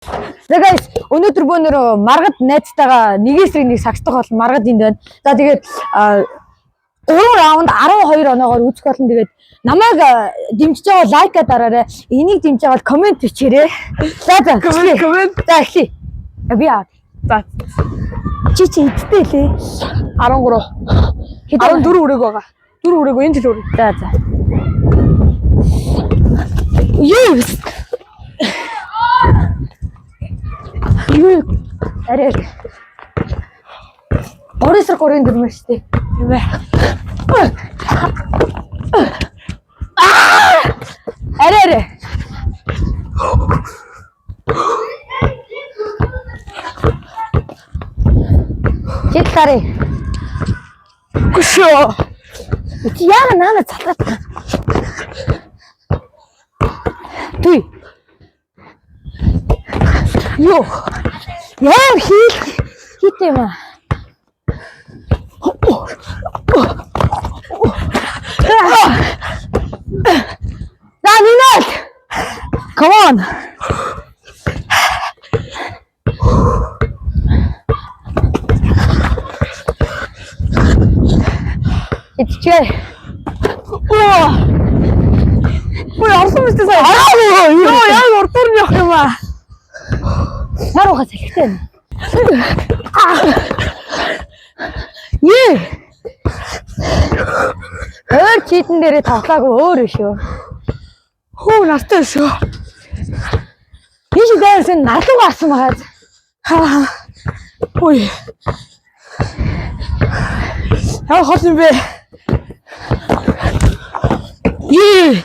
Guys, өнөөдөр бөөнөр маргад найзтайгаа нэгээсрийг нэг сагсдах бол маргад энд байна. За тэгээд 3 раунд 12 оноогоор үүсэх болно. Тэгээд намайг дэмжиж байгаа лайка дараарай. Энийг дэмжиж байгаа комент бичээрэй. За комент. За эхлэе. Би аа. За. Чи эдтэй лээ. 13. 14 үрэг байгаа. 4 үрэг энэ жил үрэг. За. Yes. Арай. Оросор горын дөрмөө штэ. Тийм ээ. Арай. Читлари. Гүшөө. Чи яа наана цатгаад. Түй. Йоо. Яа хийтэй маа. Да минут. Come on. Ичээ. Ой, орсон мэт сая. Йоо, яг урдуур нь явах юм аа. Харуугаа салхитай. Ее. Өөр читэн дээрээ тоглаагүй өөр шүү. Хөө нартай шүү. Тийш дээрсэн нарлуу гарсан байгаа. Ой. Яа хол юм бэ? Ее.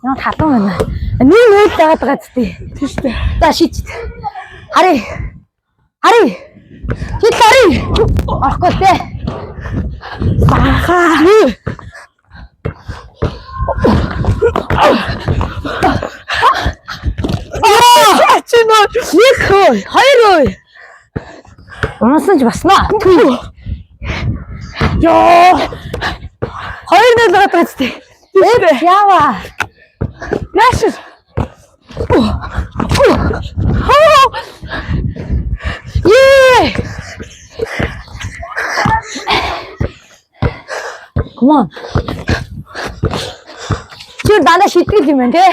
Яа халуун байна. Нэг нөл дагаад байгаа зү. Тийш дээ. За шийд. Харъя. Шийд харъя. Орохгүй дээ. Бахаа. Чимээ. Нэг хөө, хоёр хөө. Унасан ч басна. Ёо. Хоёр нөл дагаад байгаа зү. Яава. Яшин. Yeah! Come on. Чи дандаа шийтгэл юм байна те.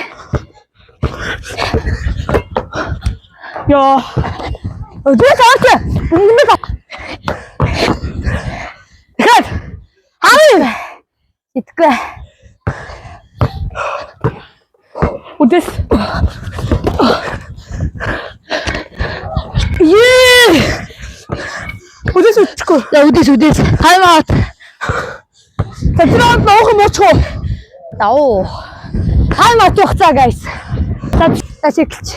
Ёо. Өдөөс аваач. Бүгд Хэд. Хаа. Итгэв. Үдэс. Үдэс үтчихгүй. За үдэс. Time out. Тэдрээд нуух юм уучгүй. Даа. Time out хугацаа guys. За чиглэж.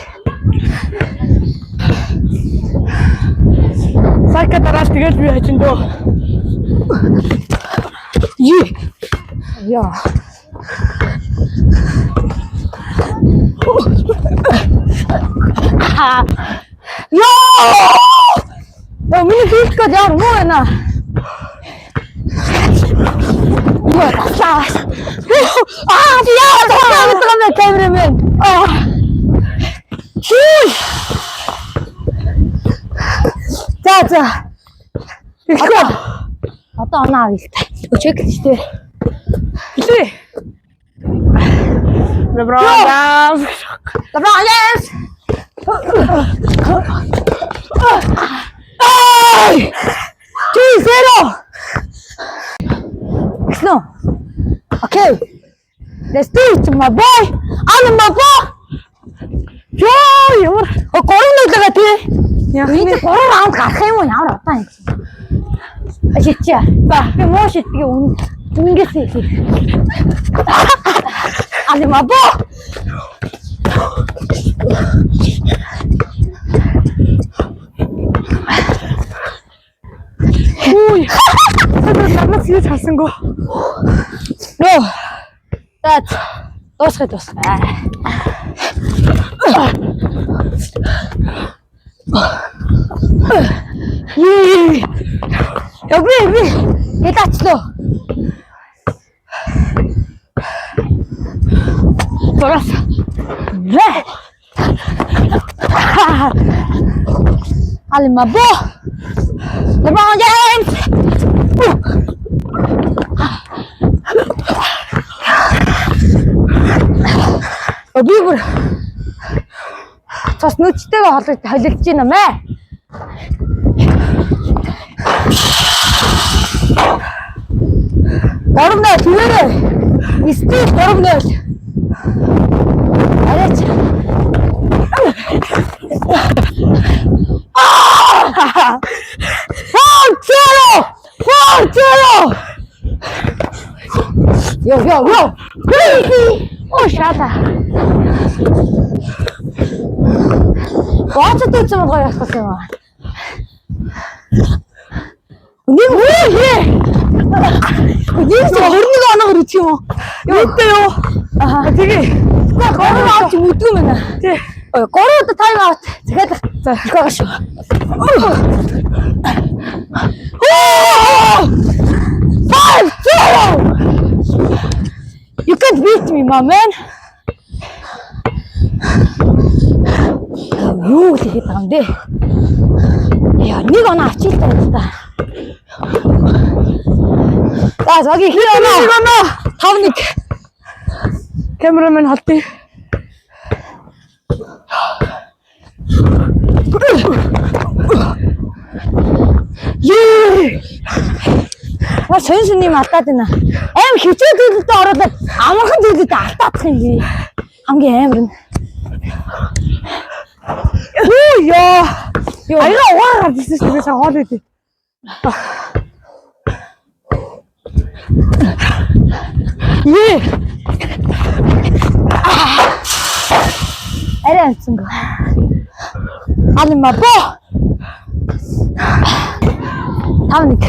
Сайка дараал тэгэл би хажиндөө. Яа. Яа, миний хийхэд яар муу байна. Яа, тасаа. Яа, тасаа камерамен. За. Одоо оноо авъя. Өчөг гэжтэй. Хилээ. LeBron James. Ay! 2-0. No. Okay. Let's do it, my boy. I'm my boy. Ёо, гурван нүлгээ тий. Яг энэ 3 раунд гарах юм уу? Ямар удаан юм. Ашигчаа. За, би муу шидгээ үнгээс хэлээ. I'm my boy. Ой. Намайг хийж хасангүй. Нөө. That's дуусгая. Яа би. Хэд ачлаа. Зураас. Alimabo. LeBron James. Би бүр цас нүчтэйгээ холилж байна мэ. Дөрвнөө тэрээ. Стил дөрвнөө. Араач. Фоу! Yo! Oh, шата. Баацтай ч юм гоё ясгасан юм аа. Нэг хөрнийг оноогоор үтх юм уу? Юутай юу? Тэгээ. Гурав авч үдгүү мэнэ. Тий. 3 удаа тайм аут. Захиад за их байгаа шүү. You can't beat me, my man. Юу л хийх юм бэ? Яа, нэг оноо авчилтаа юм да. За, зоги хий оноо. 5-1. Камерамен халтыг. Сонь юм алдаад байна. Аим хичээл зүйлдээ ороод амархан зүйлдээ алдаадах юм би. Хамгийн амар нь. Ёо. Аяга угаар гарч ирсэн шүү дээ хоол идэ. Арай амцсан гоо. Алимабо. 5-1.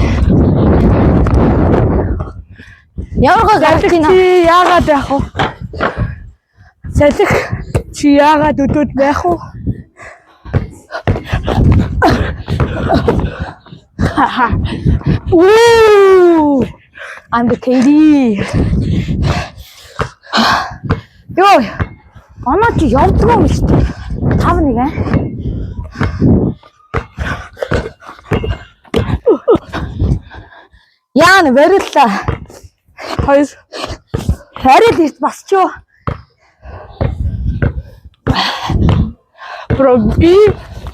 Ямар гартина яагаад яах вэ? Салхи чи яагаад өдөөд байх вэ? Ooh, I'm the KD. Йоо, оноо чи явдаг юм шүү дээ. 5-1 аа. Яан вэрэлла. Хоёр. Харил ирт басчоо. Бро би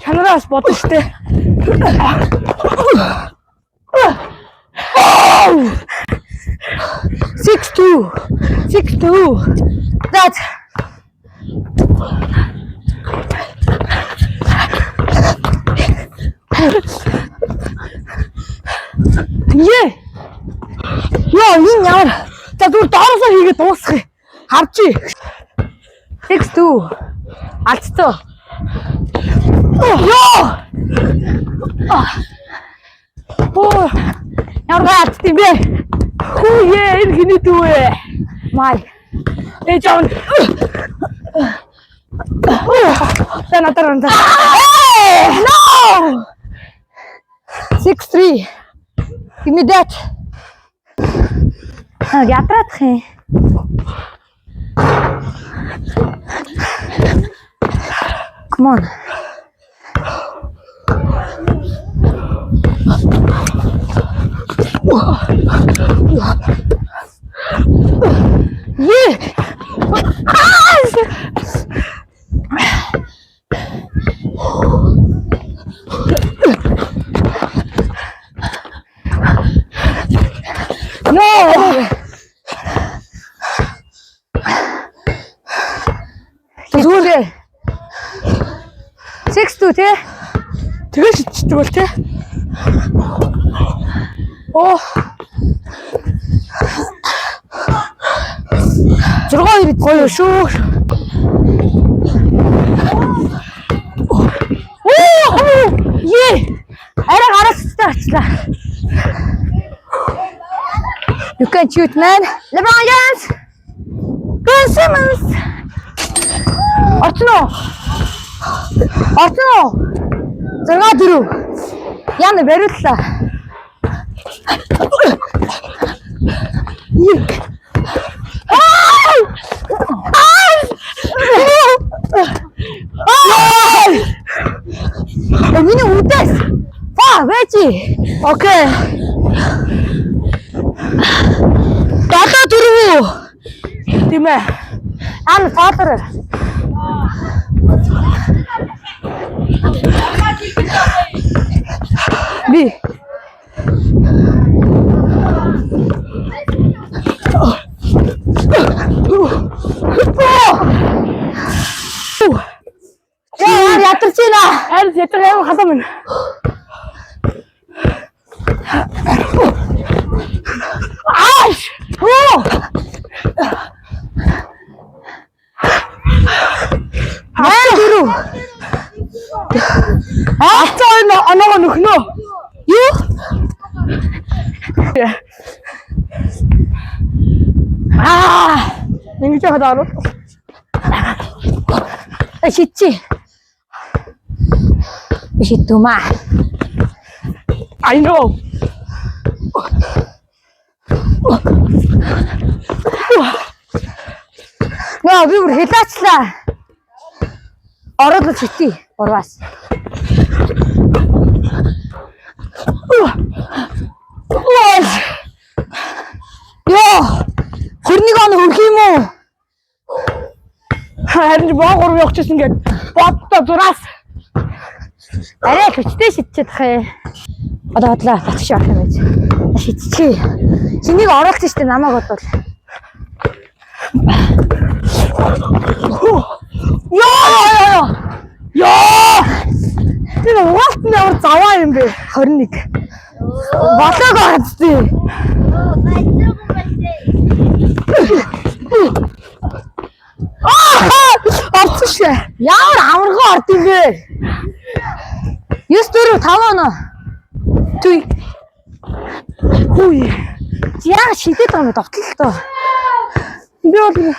чанараас бодсон штэ. 6-2. That's Яа, энэ ямар. За зүгээр доороосоо хийгээд дуусгая. Харчи. 6-2. Алдцоо. Ёо! Ямар гад тийм бэ? Энэ хиний дүү. Май. Жон. Танатаранда. No! 6-3. Give me that. Ятрах юм. Come on. Зүгээр. 6-2 тий. Тэгээ шидчихдэг бол тий. Оо. 6-2 гоё шүү. Арай гарагцтай очлаа. You can shoot, man. LeBron James. Ben Simmons. Орчно. 6-4. Яна бариуллаа. Окей. Дадаа дөрөв. Тийм ээ. Ан фатер. Би. Яа, ятарч байна. Харин ятар хаяа халаа минь. Ааш! Оо! Маань дөрөв. Ацаа оноо нөхнөө. Юу? Ингэж яхад аруу. Шитчи. Шиттумаа. I know. Яа, би бүр хэлээчлээ. Ороод шитий. Урваас. Йоо! Хөрнийг он хөрх юм уу? Харин боо гурав явчихсан гээд боддоо зураас. Арай хүчтэй шитчихэд хэ. Одоо бодлоо батш явах юм байж. Шитчи. Чинийг оруулсан штэ намайг бодвол. Яа! Тэр угаалтны ямар заваа юм бэ? 21. Болоог орцдээ. Орцсон шээ. Ямар амархан орд юм бэ? 9 4 5 оноо. Түй. Хүй. Яа шидэт байгаа юм довтлоо л доо. Би бол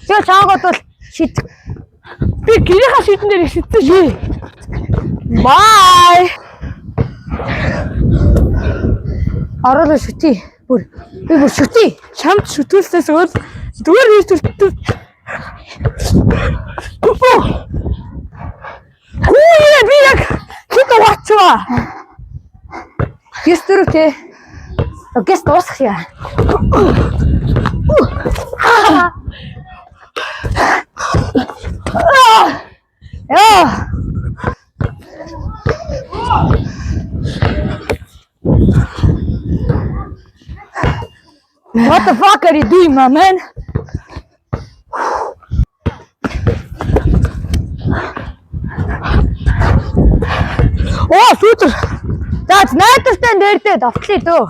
Тэгээ чаагаад бол шид. би гэрийнхаа шийдэн дээр шидсэн шээ. Бай. Ороод шүтий. Би бүр шүтий. Чамд шүтүүлсээс өөр зүгээр хийстүүл. Хүй би яг хэд угаачваа. 9 4 те. Гэс дуусах яа. Яа. What the fuck are you doing, my man? Оо сүүтэр. За найдвартай нэрдээ довтлоо дөө.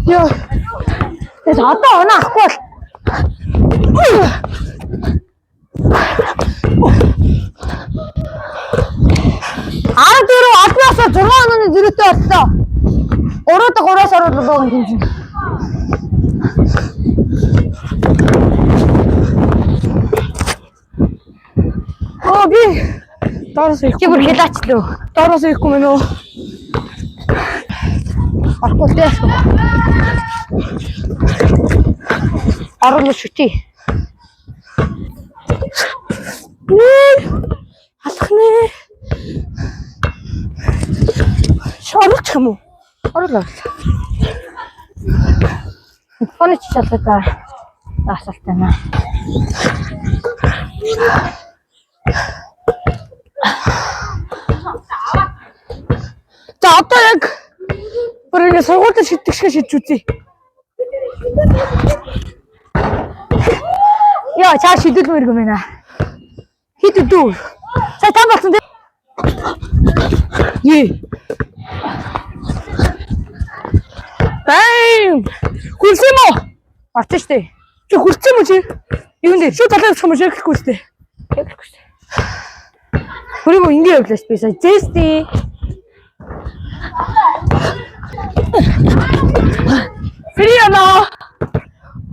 Яа. Тэс одоо оноо ахгүй бол. Дөрөв албаасаа 6 онооны зэрэгтэй боллоо. 3 дахь 3-аас оруулаад байгаа юм чинь. Оо би доороос их. Чи бүр хэлаач лөө. Доороос ихгүй мэн үү? Орохгүй л дээ. Оруулах шүтий. Алах нэ. Шоруулах юм уу? Оруулаа. Фоны чи шалгатаа асуултаа наа. За одоо яг бүр ингэ сургуульд шиддэг шиг шидж үзье. Яа, чаа шидэлмэр юм байна. Хит дүү. Сая там болсон дээ. Е. Бэм! Хүлсэн мө? Орсон штэ. Чи хүлсэн мө чи? Юун дээр? Шууд талаа авчих юм уу? Шэглэхгүй штэ. Яагаад штэ. Хөрөөгөө ингэ явлаа би сая. Зэсти. Фриано.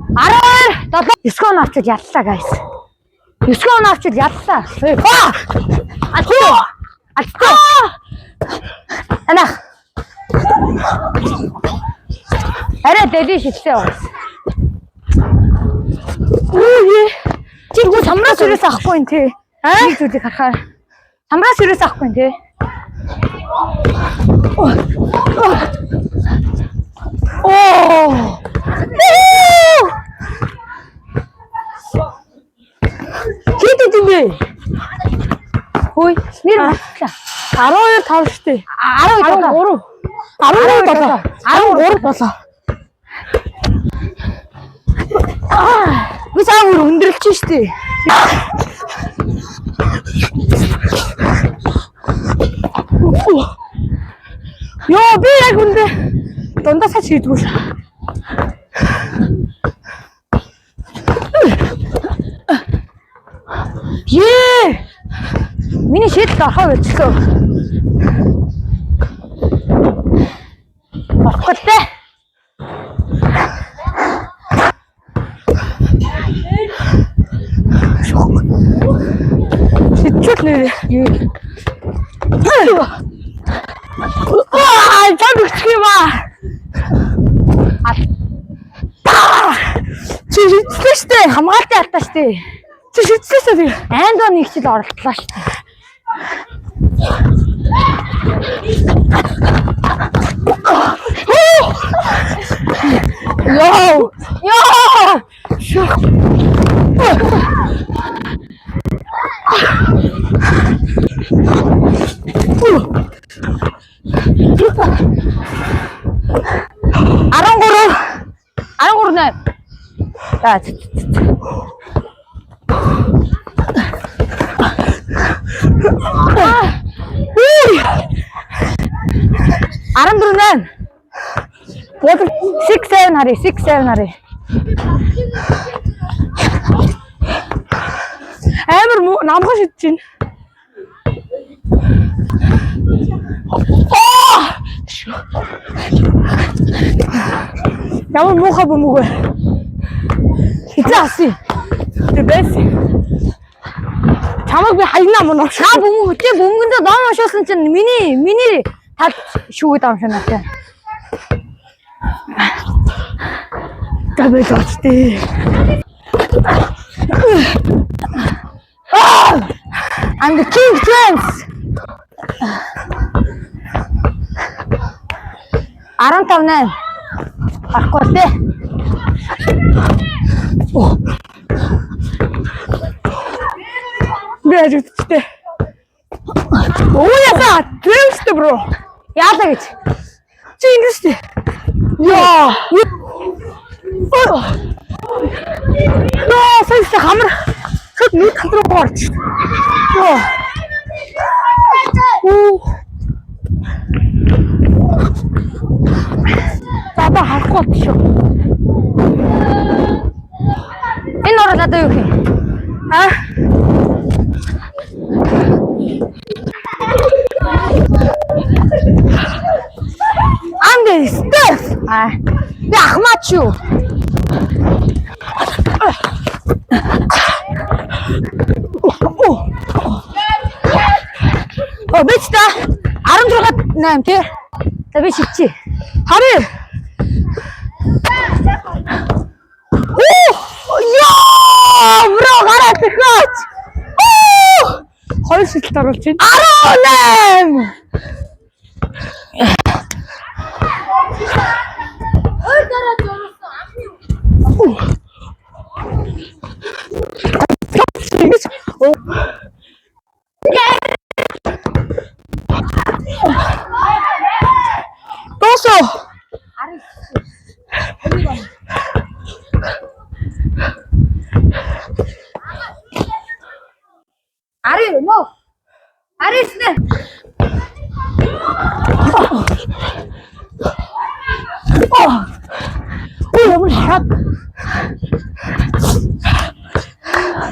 12 7 9 он авчил яллаа guys. 9 он авчил яллаа. Алцгаа. Анах. Арай дэли шигтэй байна. Үе. Чи самраас үрээс авахгүй юм тий. Аа? Зүйлийг харахаар. Хамраас юрээс авахгүй тий. Оо. Хит идэмээ. Хөөе, нэр батлаа. 12-5 штэ. 13. 13 Би сая өөр өндөрлөж штэ. Йоо би яг үндэ дундасаа чийдгүй ш. Ее. Миний шийдэл орхоо өчлөө. Орхолтой. Сэтчүүл нэр. Чам өгчих юм аа. Чи шийдсэн штэ. Хамгаалтай алдаа штэ. Чи шийдсэн тий. Айндоо нэг хэл оролтлоо штэ. Йоо. Арангуурна. За. 14. Бод 6-7 харъя. 6-7 харъя. Амар намхан шидэж байна. Ямар муухай бөмбөг вэ? Хизээ асуу. Тэ байсан. Чамаг би хаягнаа мөн уу? Та бөмбөгөндөө ном уншуулсан чинь миний тал шүүгээд амшана тий. Табел очтээ. I'm the King James. 15. Арахгүй тий. Би ажигдчихтэй. Яа, трэмстэй бро. Яалаа гэж. Чи ингэжтэй. Яа. Сая хамар. Шот нүд хамраа гарч. Яа. Баба харахгүй шүү. Энэ орол одоо юу юм? Анди Стеф. Би ахмаач юу? Бич та 16-8 тий. За би шидчихье. Харъя. Яа, бро гараа тэхнаач. Хоёр шидэлт оруулж байна. 18. Ой дараа зурсан. Тосо. Ари но. Арисне. Ямар шат.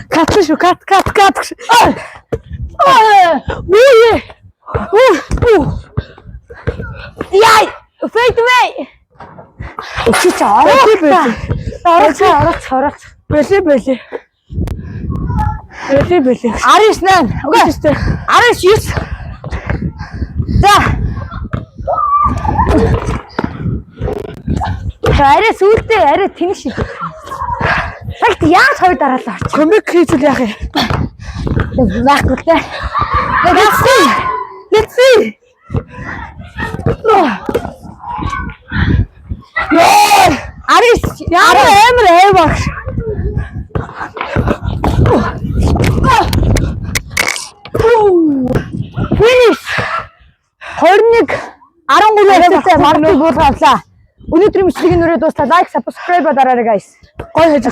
Катлаш кат. Бие. Яй, фейт мэй. Чи орооч. Бэлээ. Арис 8. Окей. Арис 9. За. Арис үлдээ арай тэнэг шиг. Цагт яаж хоёр дараалал орчих. Комик хийж үл яах юм. Байхгүй те. Let's see. Арис Амар багш. Finish. 21-13 хэмжээтэй маркийг буулгавлаа. Өнөөдрийн мэдлэгийн нүрээ дуустал лайк, subscribe дараарай guys. Гой хийж